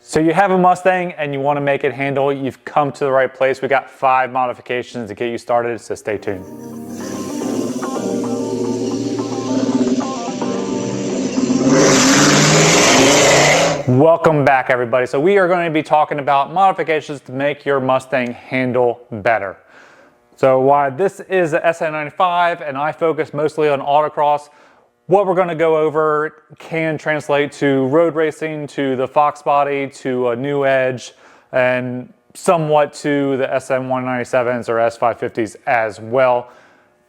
So you have a Mustang and you want to make it handle, you've come to the right place. We got 5 modifications to get you started, so stay tuned. Welcome back, everybody. So we are going to be talking about modifications to make your Mustang handle better. So while this is a SA95 and I focus mostly on autocross, what we're going to go over can translate to road racing, to the Fox body, to a new Edge, and somewhat to the SM197s or S550s as well.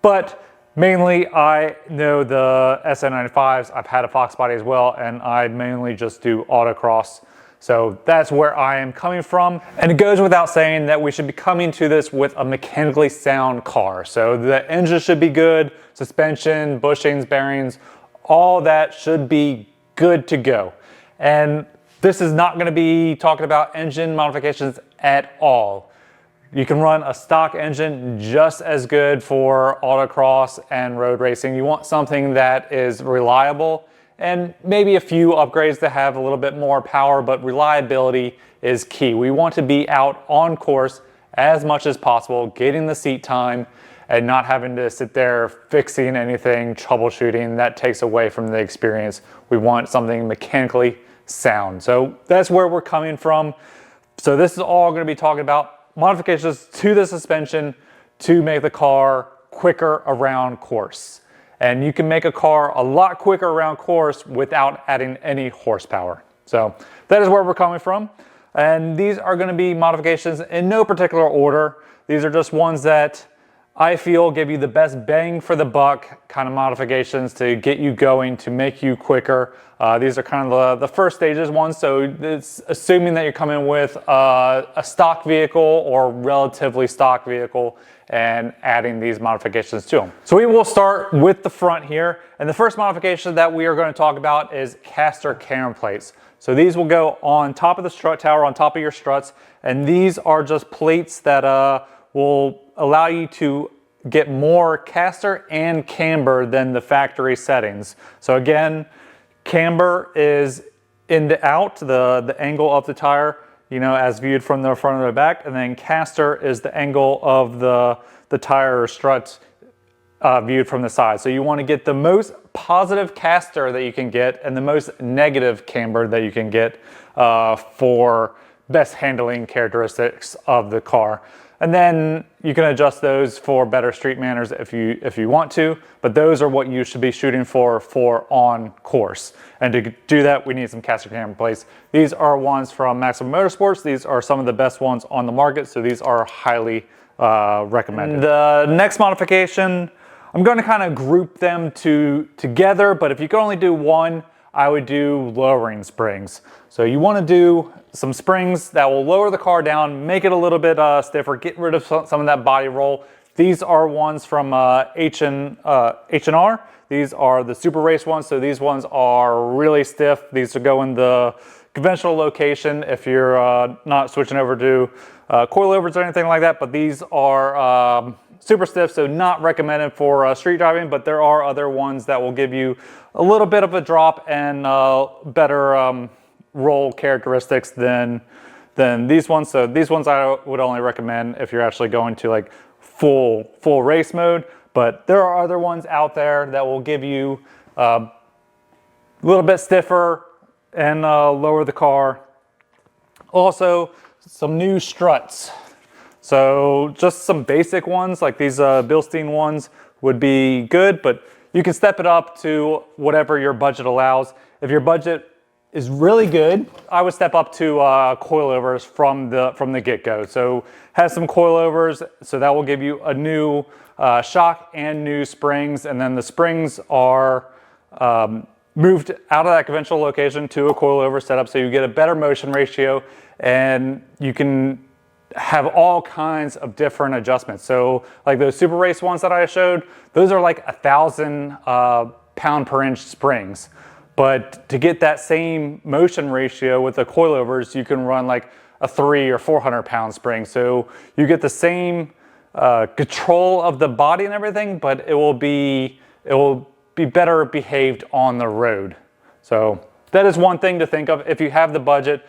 But mainly I know the SA95s, I've had a Fox body as well, and I mainly just do autocross. So that's where I am coming from. And it goes without saying that we should be coming to this with a mechanically sound car. So the engine should be good, suspension, bushings, bearings, all that should be good to go. And this is not going to be talking about engine modifications at all. You can run a stock engine just as good for autocross and road racing. You want something that is reliable and maybe a few upgrades to have a little bit more power, but reliability is key. We want to be out on course as much as possible, getting the seat time and not having to sit there fixing anything, troubleshooting. That takes away from the experience. We want something mechanically sound. So that's where we're coming from. So this is all going to be talking about modifications to the suspension to make the car quicker around course. And you can make a car a lot quicker around course without adding any horsepower. So that is where we're coming from. And these are going to be modifications in no particular order. These are just ones that I feel give you the best bang for the buck kind of modifications to get you going, to make you quicker. These are kind of the first stages ones. So it's assuming that you're coming with a stock vehicle or relatively stock vehicle and adding these modifications to them. So we will start with the front here. And the first modification that we are going to talk about is caster camber plates. So these will go on top of the strut tower, on top of your struts. And these are just plates that will allow you to get more caster and camber than the factory settings. So again, camber is in to out, the angle of the tire, you know, as viewed from the front or the back, and then caster is the angle of the tire or strut viewed from the side. So you want to get the most positive caster that you can get and the most negative camber that you can get for best handling characteristics of the car. And then you can adjust those for better street manners if you want to, but those are what you should be shooting for on course. And to do that, we need some caster camber plates. These are ones from Maximum Motorsports. These are some of the best ones on the market, so these are highly recommended. The next modification, I'm going to kind of group them together, but if you can only do one, I would do lowering springs. So you want to do some springs that will lower the car down, make it a little bit stiffer, get rid of some of that body roll. These are ones from H&R. These are the super race ones. So these ones are really stiff. These will go in the conventional location if you're not switching over to coilovers or anything like that. But these are super stiff, so not recommended for street driving, but there are other ones that will give you a little bit of a drop and better roll characteristics than these ones. So these ones I would only recommend if you're actually going to like full race mode, but there are other ones out there that will give you a little bit stiffer and lower the car. Also, some new struts. So just some basic ones like these Bilstein ones would be good, but you can step it up to whatever your budget allows. If your budget is really good, I would step up to coilovers from the get-go. So has some coilovers, so that will give you a new shock and new springs, and then the springs are moved out of that conventional location to a coilover setup, so you get a better motion ratio, and you can have all kinds of different adjustments. So like those super race ones that I showed, those are like 1,000 pound per inch springs. But to get that same motion ratio with the coilovers, you can run like a 300 or 400 pound spring. So you get the same control of the body and everything, but it will be better behaved on the road. So that is one thing to think of if you have the budget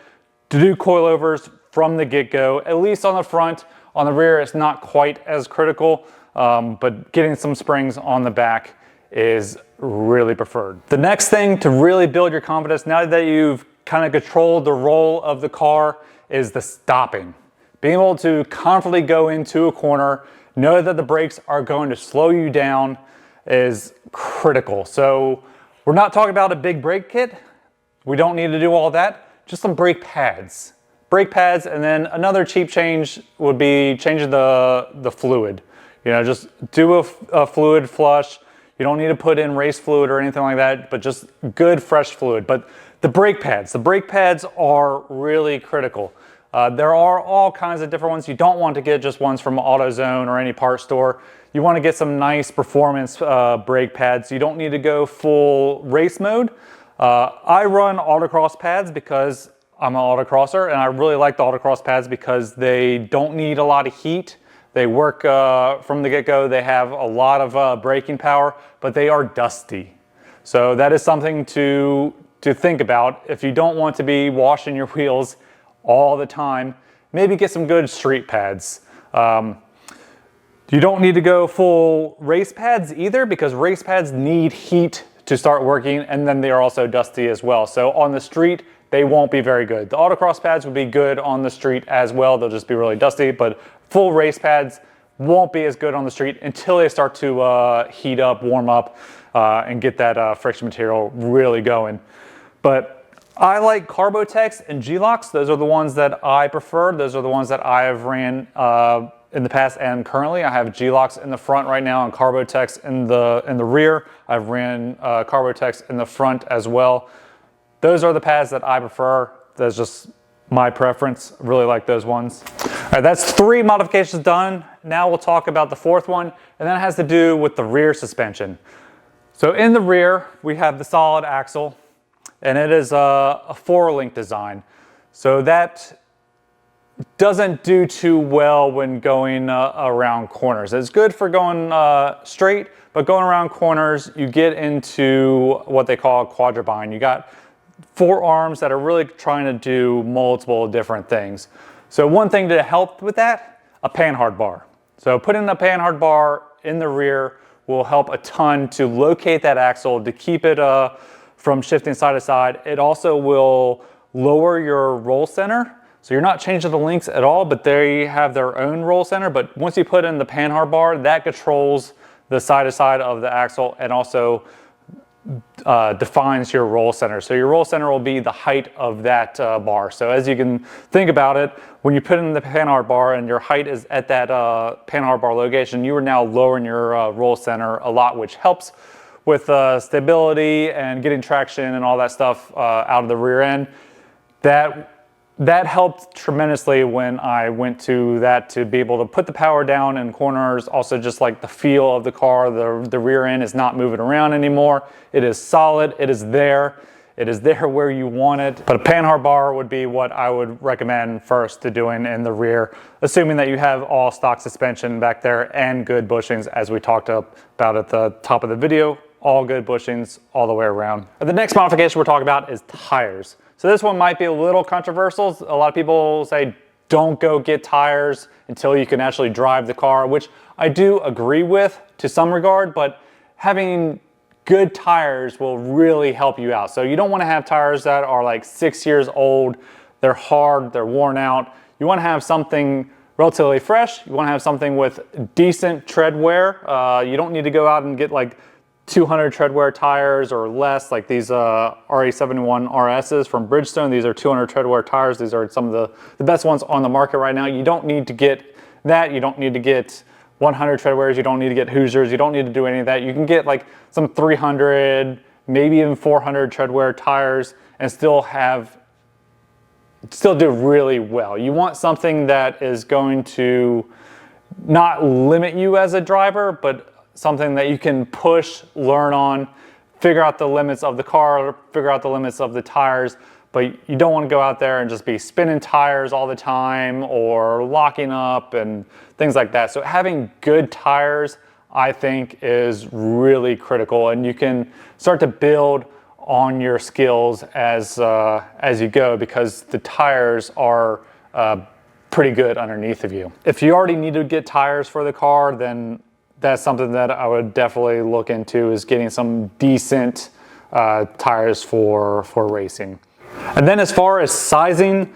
to do coilovers from the get-go, at least on the front. On the rear, it's not quite as critical, but getting some springs on the back is really preferred. The next thing to really build your confidence, now that you've kind of controlled the roll of the car, is the stopping. Being able to confidently go into a corner, know that the brakes are going to slow you down is critical. So we're not talking about a big brake kit. We don't need to do all that. Just some brake pads. Brake pads, and then another cheap change would be changing the fluid. You know, just do a fluid flush. You don't need to put in race fluid or anything like that, but just good fresh fluid. But the brake pads are really critical. There are all kinds of different ones. You don't want to get just ones from AutoZone or any part store. You want to get some nice performance brake pads. You don't need to go full race mode. I run Autocross pads because I'm an autocrosser, and I really like the Autocross pads because they don't need a lot of heat. They work from the get-go. They have a lot of braking power, but they are dusty. So that is something to think about. If you don't want to be washing your wheels all the time, maybe get some good street pads. You don't need to go full race pads either, because race pads need heat to start working, and then they are also dusty as well. So on the street, they won't be very good. The Autocross pads would be good on the street as well. They'll just be really dusty, but full race pads won't be as good on the street until they start to heat up, warm up, and get that friction material really going. But I like Carbotex and G-Locks. Those are the ones that I prefer. Those are the ones that I have ran in the past and currently. I have G-Locks in the front right now and Carbotex in the rear. I've ran Carbotex in the front as well. Those are the pads that I prefer. That's just my preference. I really like those ones. All right, that's 3 modifications done. Now we'll talk about the 4th one, and that has to do with the rear suspension. So in the rear, we have the solid axle, and it is a 4-link design. So that doesn't do too well when going around corners. It's good for going straight, but going around corners, you get into what they call a quadrubind. You got 4 arms that are really trying to do multiple different things. So one thing to help with that, a Panhard bar. So putting a Panhard bar in the rear will help a ton to locate that axle, to keep it from shifting side to side. It also will lower your roll center. So you're not changing the links at all, but they have their own roll center. But once you put in the Panhard bar, that controls the side to side of the axle and also defines your roll center. So your roll center will be the height of that bar. So as you can think about it, when you put in the Panhard bar and your height is at that Panhard bar location, you are now lowering your roll center a lot, which helps with stability and getting traction and all that stuff out of the rear end. That helped tremendously when I went to that, to be able to put the power down in corners. Also just like the feel of the car, the rear end is not moving around anymore. It is solid, it is there. It is there where you want it. But a Panhard bar would be what I would recommend first to doing in the rear, assuming that you have all stock suspension back there and good bushings, as we talked about at the top of the video. All good bushings all the way around. The next modification we're talking about is tires. So this one might be a little controversial. A lot of people say don't go get tires until you can actually drive the car, which I do agree with to some regard, but having good tires will really help you out. So you don't want to have tires that are like 6 years old. They're hard, they're worn out. You want to have something relatively fresh. You want to have something with decent tread wear. You don't need to go out and get like 200 tread wear tires or less, like these RE71 RSs from Bridgestone. These are 200 tread wear tires. These are some of the best ones on the market right now. You don't need to get that. You don't need to get 100 tread wears. You don't need to get Hoosiers. You don't need to do any of that. You can get like some 300, maybe even 400 tread wear tires and still do really well. You want something that is going to not limit you as a driver, but something that you can push, learn on, figure out the limits of the car, figure out the limits of the tires, but you don't want to go out there and just be spinning tires all the time or locking up and things like that. So having good tires, I think, is really critical, and you can start to build on your skills as you go, because the tires are pretty good underneath of you. If you already need to get tires for the car, then that's something that I would definitely look into, is getting some decent tires for racing. And then as far as sizing,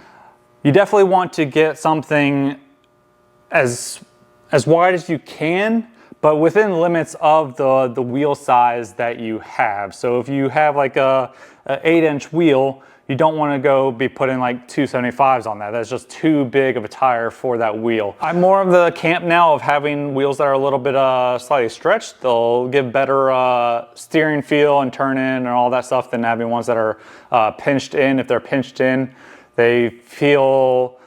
you definitely want to get something as wide as you can, but within limits of the wheel size that you have. So if you have like a 8-inch wheel, you don't want to go be putting like 275s on that. That's just too big of a tire for that wheel. I'm more of the camp now of having wheels that are a little bit slightly stretched. They'll give better steering feel and turn in and all that stuff than having ones that are pinched in. If they're pinched in, they feel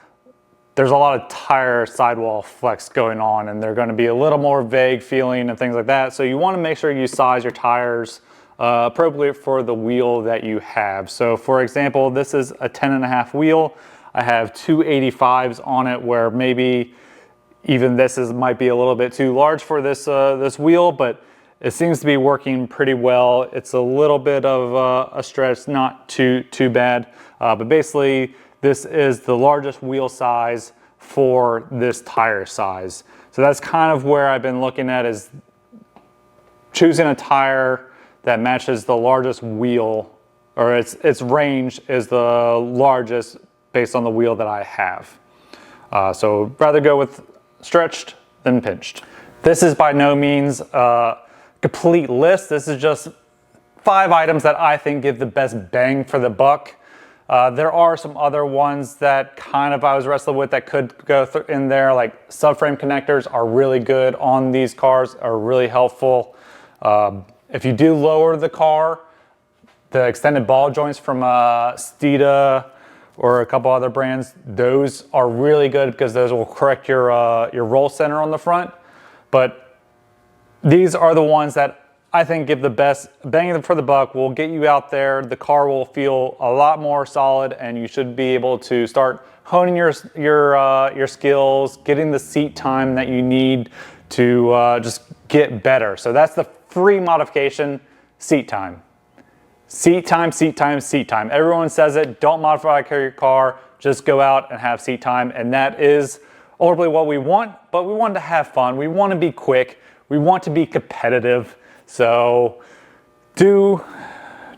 there's a lot of tire sidewall flex going on, and they're going to be a little more vague feeling and things like that. So you want to make sure you size your tires appropriate for the wheel that you have. So for example, this is a 10.5 wheel. I have 285s on it, where maybe even this might be a little bit too large for this this wheel, but it seems to be working pretty well. It's a little bit of a stretch, not too bad, but basically this is the largest wheel size for this tire size. So that's kind of where I've been looking at, is choosing a tire that matches the largest wheel, or its range is the largest based on the wheel that I have. So rather go with stretched than pinched. This is by no means a complete list. This is just 5 items that I think give the best bang for the buck. There are some other ones that kind of I was wrestling with that could go in there, like subframe connectors are really good on these cars, are really helpful. If you do lower the car, the extended ball joints from Steeda or a couple other brands, those are really good because those will correct your roll center on the front. But these are the ones that I think give the best bang for the buck, will get you out there. The car will feel a lot more solid, and you should be able to start honing your skills, getting the seat time that you need to just get better. So that's the free modification: seat time. Seat time, seat time, seat time. Everyone says it, don't modify your car, just go out and have seat time. And that is ultimately what we want, but we want to have fun. We want to be quick. We want to be competitive. So do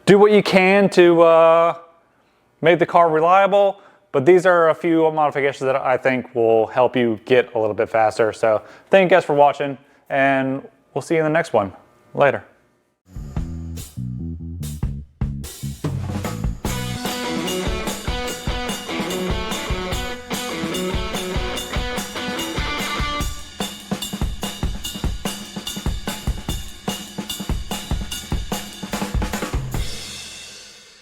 what you can to make the car reliable, but these are a few modifications that I think will help you get a little bit faster. So thank you guys for watching, and we'll see you in the next one. Later.